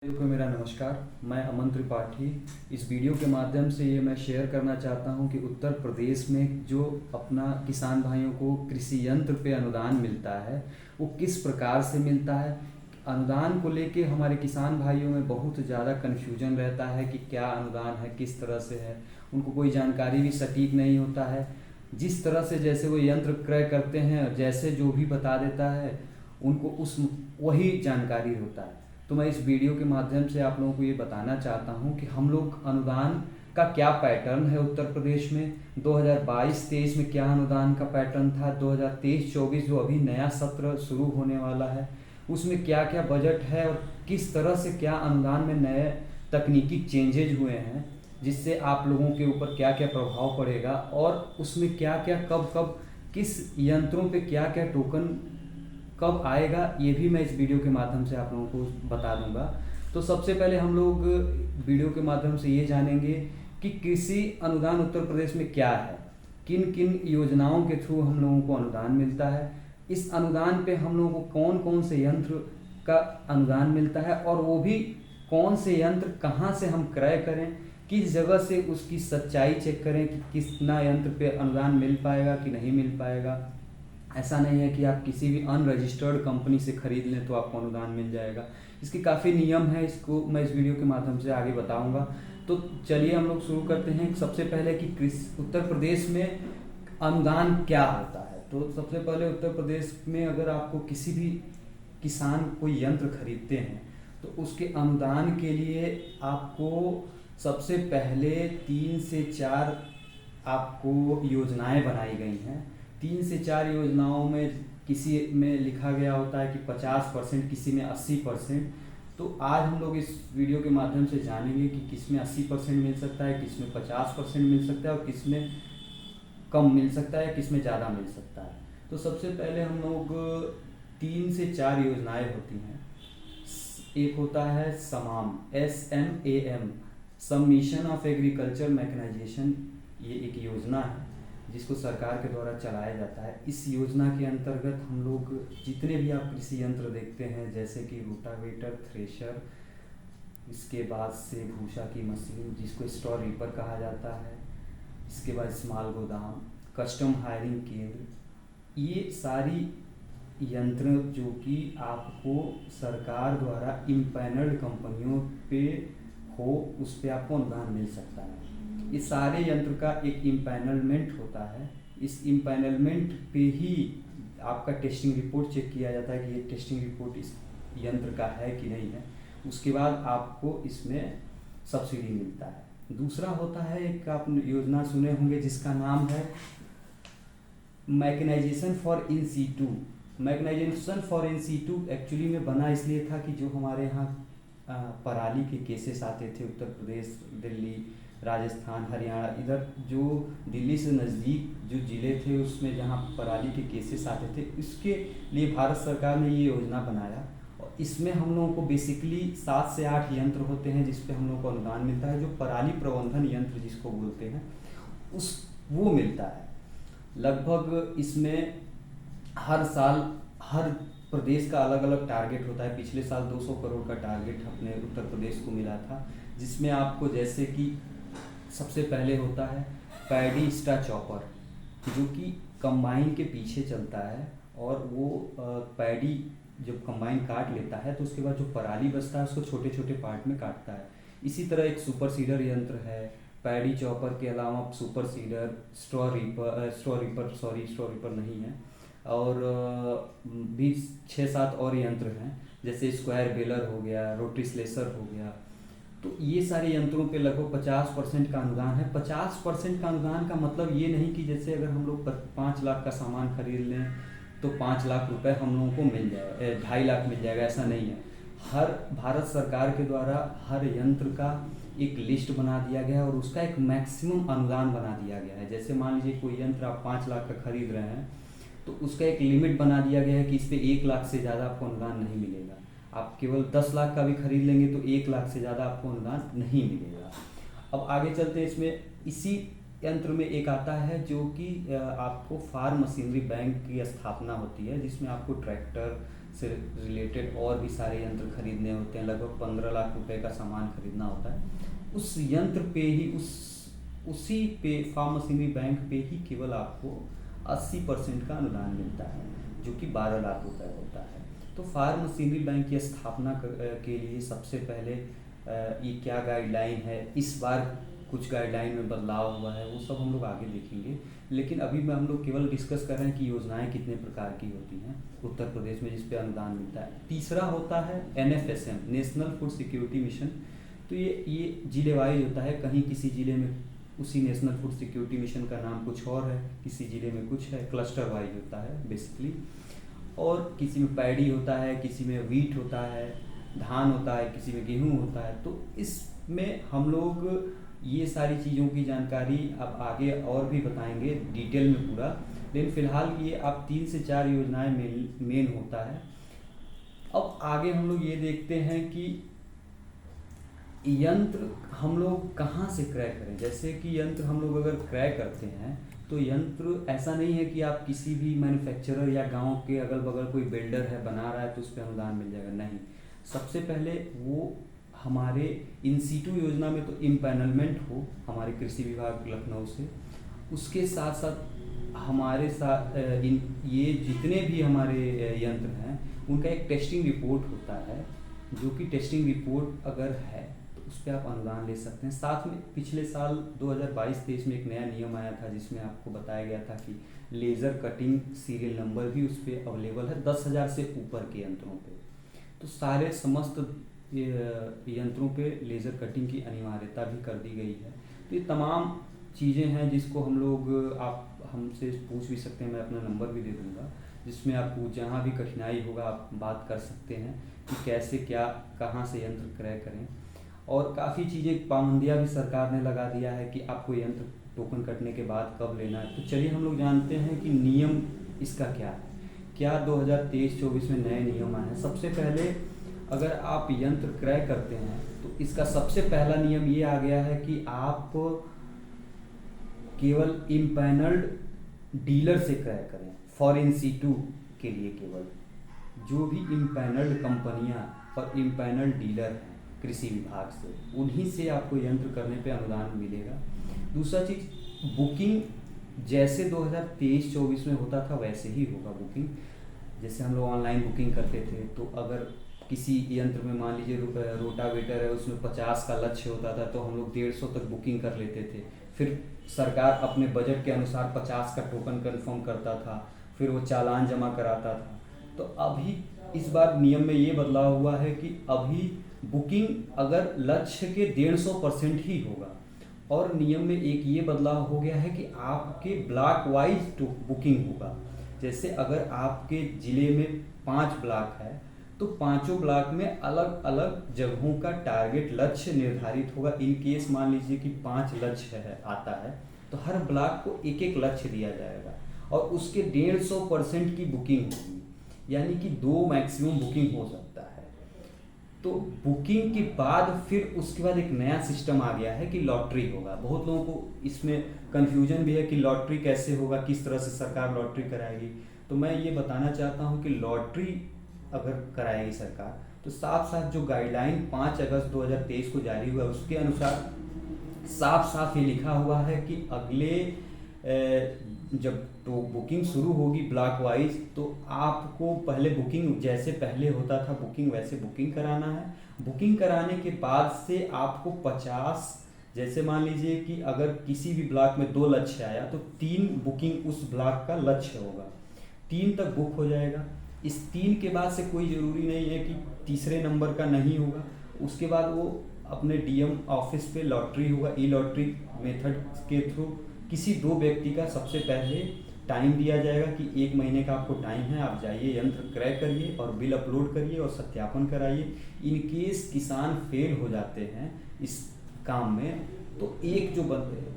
को मेरा नमस्कार। मैं अमन त्रिपाठी। इस वीडियो के माध्यम से ये मैं शेयर करना चाहता हूँ कि उत्तर प्रदेश में जो अपना किसान भाइयों को कृषि यंत्र पे अनुदान मिलता है वो किस प्रकार से मिलता है। अनुदान को लेके हमारे किसान भाइयों में बहुत ज़्यादा कन्फ्यूजन रहता है कि क्या अनुदान है, किस तरह से है, उनको कोई जानकारी भी सटीक नहीं होता है। जिस तरह से जैसे वो यंत्र क्रय करते हैं, जैसे जो भी बता देता है उनको उस वही जानकारी होता है। तो मैं इस वीडियो के माध्यम से आप लोगों को ये बताना चाहता हूँ कि हम लोग अनुदान का क्या पैटर्न है उत्तर प्रदेश में, 2022-23 में क्या अनुदान का पैटर्न था, 2023-24 जो अभी नया सत्र शुरू होने वाला है उसमें क्या क्या बजट है और किस तरह से क्या अनुदान में नए तकनीकी चेंजेज हुए हैं जिससे आप लोगों के ऊपर क्या क्या प्रभाव पड़ेगा और उसमें क्या क्या कब कब किस यंत्रों पे क्या क्या टोकन कब आएगा, ये भी मैं इस वीडियो के माध्यम से आप लोगों को बता दूंगा। तो सबसे पहले हम लोग वीडियो के माध्यम से ये जानेंगे कि कृषि अनुदान उत्तर प्रदेश में क्या है, किन किन योजनाओं के थ्रू हम लोगों को अनुदान मिलता है, इस अनुदान पे हम लोगों को कौन कौन से यंत्र का अनुदान मिलता है और वो भी कौन से यंत्र कहाँ से हम क्रय करें, किस जगह से उसकी सच्चाई चेक करें कि कितना यंत्र पे अनुदान मिल पाएगा कि नहीं मिल पाएगा। ऐसा नहीं है कि आप किसी भी अनरजिस्टर्ड कंपनी से खरीद लें तो आपको अनुदान मिल जाएगा। इसके काफ़ी नियम है, इसको मैं इस वीडियो के माध्यम से आगे बताऊंगा। तो चलिए हम लोग शुरू करते हैं। सबसे पहले कि उत्तर प्रदेश में अनुदान क्या होता है। तो सबसे पहले उत्तर प्रदेश में अगर आपको किसी भी किसान कोई यंत्र खरीदते हैं तो उसके अनुदान के लिए आपको सबसे पहले 3 से 4 आपको योजनाएं बनाई गई हैं। 3 से 4 योजनाओं में किसी में लिखा गया होता है कि 50%, किसी में 80%। तो आज हम लोग इस वीडियो के माध्यम से जानेंगे कि किस में 80% मिल सकता है, किस में 50% मिल सकता है और किस में कम मिल सकता है, किस में ज़्यादा मिल सकता है। तो सबसे पहले हम लोग 3 से 4 योजनाएं होती हैं। एक होता है समाम, SMAM, sub mission of agriculture mechanization. ये एक योजना है जिसको सरकार के द्वारा चलाया जाता है। इस योजना के अंतर्गत हम लोग जितने भी आप कृषि यंत्र देखते हैं जैसे कि रोटावेटर, थ्रेशर, इसके बाद से भूसा की मशीन जिसको स्टोर रीपर कहा जाता है, इसके बाद स्मॉल गोदाम, कस्टम हायरिंग केंद्र, ये सारी यंत्र जो कि आपको सरकार द्वारा इम्पैनल्ड कंपनियों पे हो उस पर आपको अनुदान मिल सकता है। इस सारे यंत्र का एक इम्पैनलमेंट होता है। इस इम्पैनलमेंट पे ही आपका टेस्टिंग रिपोर्ट चेक किया जाता है कि ये टेस्टिंग रिपोर्ट इस यंत्र का है कि नहीं है। उसके बाद आपको इसमें सब्सिडी मिलता है। दूसरा होता है, एक आप योजना सुने होंगे जिसका नाम है mechanization for in situ. Mechanization for in situ actually में बना इसलिए था कि जो हमारे यहाँ पराली के केसेस आते थे, उत्तर प्रदेश, दिल्ली, राजस्थान, हरियाणा, इधर जो दिल्ली से नज़दीक जो ज़िले थे उसमें जहाँ पराली के केसेस आते थे, इसके लिए भारत सरकार ने ये योजना बनाया। और इसमें हम लोगों को बेसिकली 7 से 8 यंत्र होते हैं जिस पे हम लोगों को अनुदान मिलता है। जो पराली प्रबंधन यंत्र जिसको बोलते हैं उस वो मिलता है। लगभग इसमें हर साल हर प्रदेश का अलग अलग टारगेट होता है। पिछले साल 200 करोड़ का टारगेट अपने उत्तर प्रदेश को मिला था, जिसमें आपको जैसे कि सबसे पहले होता है पैडी स्टा चॉपर, जो कि कंबाइन के पीछे चलता है और वो पैडी जब कंबाइन काट लेता है तो उसके बाद जो पराली बचता है उसको छोटे छोटे पार्ट में काटता है। इसी तरह एक सुपर सीडर यंत्र है। पैडी चॉपर के अलावा सुपर सीडर, स्ट्रॉ रीपर नहीं है, और भी 6-7 और यंत्र हैं जैसे स्क्वायर बेलर हो गया, रोटरी स्लेसर हो गया। तो ये सारे यंत्रों पे लगभग 50% का अनुदान है। 50% का अनुदान का मतलब ये नहीं कि जैसे अगर हम लोग 5 लाख का सामान खरीद लें तो 5 लाख रुपए हम लोगों को मिल जाए, 2.5 लाख मिल जाएगा, ऐसा नहीं है। हर भारत सरकार के द्वारा हर यंत्र का एक लिस्ट बना दिया गया है और उसका एक मैक्सिमम अनुदान बना दिया गया है। जैसे मान लीजिए कोई यंत्र आप 5 लाख का खरीद रहे हैं तो उसका एक लिमिट बना दिया गया है कि इस पे 1 लाख से ज़्यादा आपको अनुदान नहीं मिलेगा। आप केवल 10 लाख का भी खरीद लेंगे तो 1 लाख से ज़्यादा आपको अनुदान नहीं मिलेगा। अब आगे चलते हैं। इसमें इसी यंत्र में एक आता है जो कि आपको फार्म मशीनरी बैंक की स्थापना होती है, जिसमें आपको ट्रैक्टर, से रिलेटेड और भी सारे यंत्र खरीदने होते हैं, लगभग 15 लाख रुपए का सामान खरीदना होता है, उस यंत्र पे ही उसी पे फार्म मशीनरी बैंक पे ही केवल आपको 80% का अनुदान मिलता है, जो कि 12 लाख रुपए होता है। तो फार्म मशीनरी बैंक की स्थापना के लिए सबसे पहले ये क्या गाइडलाइन है, इस बार कुछ गाइडलाइन में बदलाव हुआ है, वो सब हम लोग आगे देखेंगे। लेकिन अभी में हम लोग केवल डिस्कस कर रहे हैं कि योजनाएं कितने प्रकार की होती हैं उत्तर प्रदेश में जिस पे अनुदान मिलता है। तीसरा होता है NFSM, national food security mission. तो ये जिले वाइज होता है, कहीं किसी जिले में उसी नेशनल फूड सिक्योरिटी मिशन का नाम कुछ और है, किसी जिले में कुछ है, क्लस्टर वाइज होता है बेसिकली। और किसी में पैडी होता है, किसी में वीट होता है, धान होता है, किसी में गेहूँ होता है। तो इसमें हम लोग ये सारी चीज़ों की जानकारी अब आगे और भी बताएंगे डिटेल में पूरा, लेकिन फ़िलहाल ये आप 3 से 4 योजनाएं मेन होता है। अब आगे हम लोग ये देखते हैं कि यंत्र हम लोग कहाँ से क्रय करें। जैसे कि यंत्र हम लोग अगर क्रय करते हैं तो यंत्र ऐसा नहीं है कि आप किसी भी मैन्युफैक्चरर या गांव के अगल बगल कोई बिल्डर है बना रहा है तो उस पर अनुदान मिल जाएगा, नहीं। सबसे पहले वो हमारे इन सीटू योजना में तो इम्पैनलमेंट हो हमारे कृषि विभाग लखनऊ से, उसके साथ साथ हमारे साथ ये जितने भी हमारे यंत्र हैं उनका एक टेस्टिंग रिपोर्ट होता है, जो कि टेस्टिंग रिपोर्ट अगर है तो उस पर आप अनुदान ले सकते हैं। साथ में पिछले साल 2022-23 में एक नया नियम आया था जिसमें आपको बताया गया था कि लेज़र कटिंग सीरियल नंबर भी उस पर अवेलेबल है 10,000 से ऊपर के यंत्रों पे। तो सारे समस्त यंत्रों पे लेज़र कटिंग की अनिवार्यता भी कर दी गई है। तो ये तमाम चीज़ें हैं जिसको हम लोग आप हमसे पूछ भी सकते हैं, मैं अपना नंबर भी दे दूँगा, जिसमें आपको जहाँ भी कठिनाई होगा आप बात कर सकते हैं कि कैसे क्या कहाँ से यंत्र क्रय करें। और काफ़ी चीज़ें पाबंदियाँ भी सरकार ने लगा दिया है कि आपको यंत्र टोकन कटने के बाद कब लेना है। तो चलिए हम लोग जानते हैं कि नियम इसका क्या है। क्या 2023-24 में नए नियम आए हैं। सबसे पहले अगर आप यंत्र क्रय करते हैं तो इसका सबसे पहला नियम ये आ गया है कि आप केवल इम्पैनल्ड डीलर से क्रय करें। फॉर इन सीटू के लिए केवल जो भी इम्पैनल्ड कंपनियां और इम्पैनल्ड डीलर हैं कृषि विभाग से, उन्हीं से आपको यंत्र करने पे अनुदान मिलेगा। दूसरा चीज़, बुकिंग जैसे 2023-24 में होता था वैसे ही होगा बुकिंग। जैसे हम लोग ऑनलाइन बुकिंग करते थे तो अगर किसी यंत्र में मान लीजिए रोटावेटर है, उसमें 50 का लक्ष्य होता था तो हम लोग 150 तक बुकिंग कर लेते थे। फिर सरकार अपने बजट के अनुसार 50 का टोकन कंफर्म करता था, फिर वो चालान जमा कराता था। तो अभी इस बार नियम में ये बदलाव हुआ है कि अभी बुकिंग अगर लक्ष्य के 150% ही होगा। और नियम में एक ये बदलाव हो गया है कि आपके ब्लॉक वाइज बुकिंग होगा। जैसे अगर आपके ज़िले में 5 ब्लॉक है तो 5 ब्लॉक में अलग अलग जगहों का टारगेट लक्ष्य निर्धारित होगा। इन केस मान लीजिए कि 5 लक्ष्य है आता है तो हर ब्लॉक को एक एक लक्ष्य दिया जाएगा और उसके 150% की बुकिंग होगी, यानी कि 2 मैक्सिमम बुकिंग हो सकता है। तो बुकिंग के बाद फिर उसके बाद एक नया सिस्टम आ गया है कि लॉटरी होगा। बहुत लोगों को इसमें कन्फ्यूजन भी है कि लॉटरी कैसे होगा, किस तरह से सरकार लॉटरी कराएगी। तो मैं ये बताना चाहता हूँ कि लॉटरी अगर कराएगी सरकार तो साफ साफ जो गाइडलाइन 5 अगस्त 2023 को जारी हुआ उसके अनुसार साफ साफ ये लिखा हुआ है कि अगले जब तो बुकिंग शुरू होगी ब्लॉक वाइज तो आपको पहले बुकिंग जैसे पहले होता था बुकिंग वैसे बुकिंग कराना है। बुकिंग कराने के बाद से आपको 50, जैसे मान लीजिए कि अगर किसी भी ब्लॉक में 2 लक्ष्य आया तो 3 बुकिंग उस ब्लॉक का लक्ष्य होगा, 3 तक बुक हो जाएगा। इस 3 के बाद से कोई ज़रूरी नहीं है कि तीसरे नंबर का नहीं होगा। उसके बाद वो अपने डीएम ऑफिस पे लॉटरी होगा, ई लॉटरी मेथड के थ्रू किसी 2 व्यक्ति का सबसे पहले टाइम दिया जाएगा कि 1 महीने का आपको टाइम है, आप जाइए यंत्र क्रय करिए और बिल अपलोड करिए और सत्यापन कराइए। इन केस किसान फेल हो जाते हैं इस काम में तो एक जो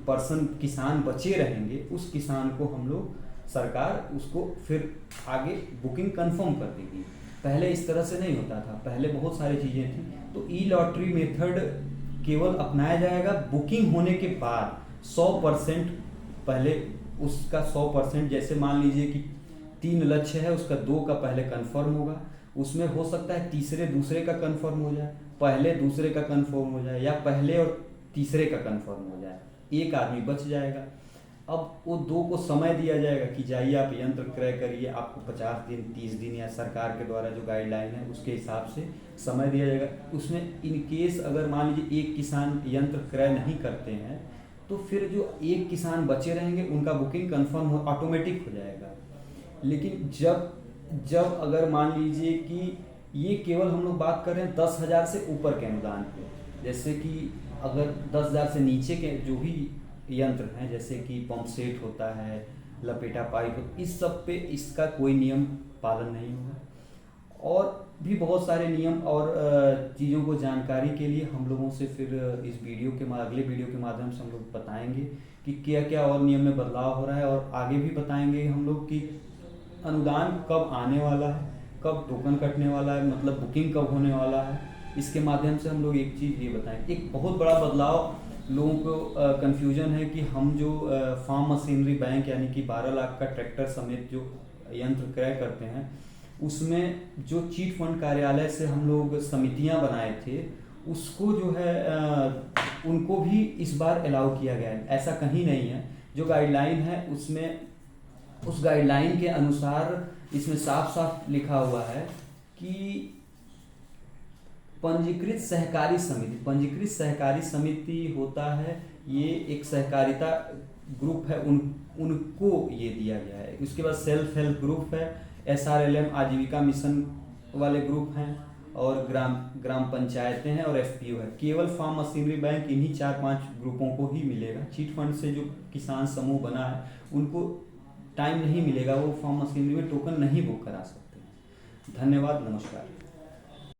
पर्सन किसान बचे रहेंगे उस किसान को हम लोग सरकार उसको फिर आगे बुकिंग कंफर्म कर देगी। पहले इस तरह से नहीं होता था, पहले बहुत सारी चीज़ें थी। तो ई लॉटरी मेथड केवल अपनाया जाएगा बुकिंग होने के बाद 100%। पहले उसका 100%, जैसे मान लीजिए कि 3 लक्ष्य है उसका 2 का पहले कंफर्म होगा, उसमें हो सकता है तीसरे दूसरे का कंफर्म हो जाए, पहले दूसरे का कंफर्म हो जाए, या पहले और तीसरे का कंफर्म हो जाए, एक आदमी बच जाएगा। अब वो दो को समय दिया जाएगा कि जाइए आप यंत्र क्रय करिए, आपको 50 दिन 30 दिन या सरकार के द्वारा जो गाइडलाइन है उसके हिसाब से समय दिया जाएगा। उसमें इन केस अगर मान लीजिए एक किसान यंत्र क्रय नहीं करते हैं तो फिर जो एक किसान बचे रहेंगे उनका बुकिंग कंफर्म हो ऑटोमेटिक हो जाएगा। लेकिन जब जब अगर मान लीजिए कि ये केवल हम लोग बात कर रहे हैं 10,000 से ऊपर के अनुदान पे, जैसे कि अगर 10,000 से नीचे के जो भी यंत्र हैं जैसे कि पंप सेट होता है, लपेटा पाइप, इस सब पे इसका कोई नियम पालन नहीं होगा। और भी बहुत सारे नियम और चीज़ों को जानकारी के लिए हम लोगों से फिर इस वीडियो के अगले वीडियो के माध्यम से हम लोग बताएंगे कि क्या क्या और नियम में बदलाव हो रहा है, और आगे भी बताएंगे हम लोग कि अनुदान कब आने वाला है, कब टोकन कटने वाला है, मतलब बुकिंग कब होने वाला है। इसके माध्यम से हम लोग एक चीज़ ये बताएंगे। एक बहुत बड़ा बदलाव लोगों को कन्फ्यूजन है कि हम जो फार्म मशीनरी बैंक यानी कि 12 लाख का ट्रैक्टर समेत जो यंत्र क्रय करते हैं उसमें जो चीट फंड कार्यालय से हम लोग समितियां बनाए थे उसको जो है उनको भी इस बार अलाउ किया गया है। ऐसा कहीं नहीं है, जो गाइडलाइन है उसमें उस गाइडलाइन के अनुसार इसमें साफ साफ लिखा हुआ है कि पंजीकृत सहकारी समिति होता है, ये एक सहकारिता ग्रुप है, उनको ये दिया गया है। उसके बाद सेल्फ हेल्प ग्रुप है, SRLM आजीविका मिशन वाले ग्रुप हैं, और ग्राम पंचायतें हैं, और FPO है। केवल फार्म मशीनरी बैंक इन्हीं 4-5 ग्रुपों को ही मिलेगा। चीट फंड से जो किसान समूह बना है उनको टाइम नहीं मिलेगा, वो फार्म मशीनरी में टोकन नहीं बुक करा सकते हैं। धन्यवाद, नमस्कार।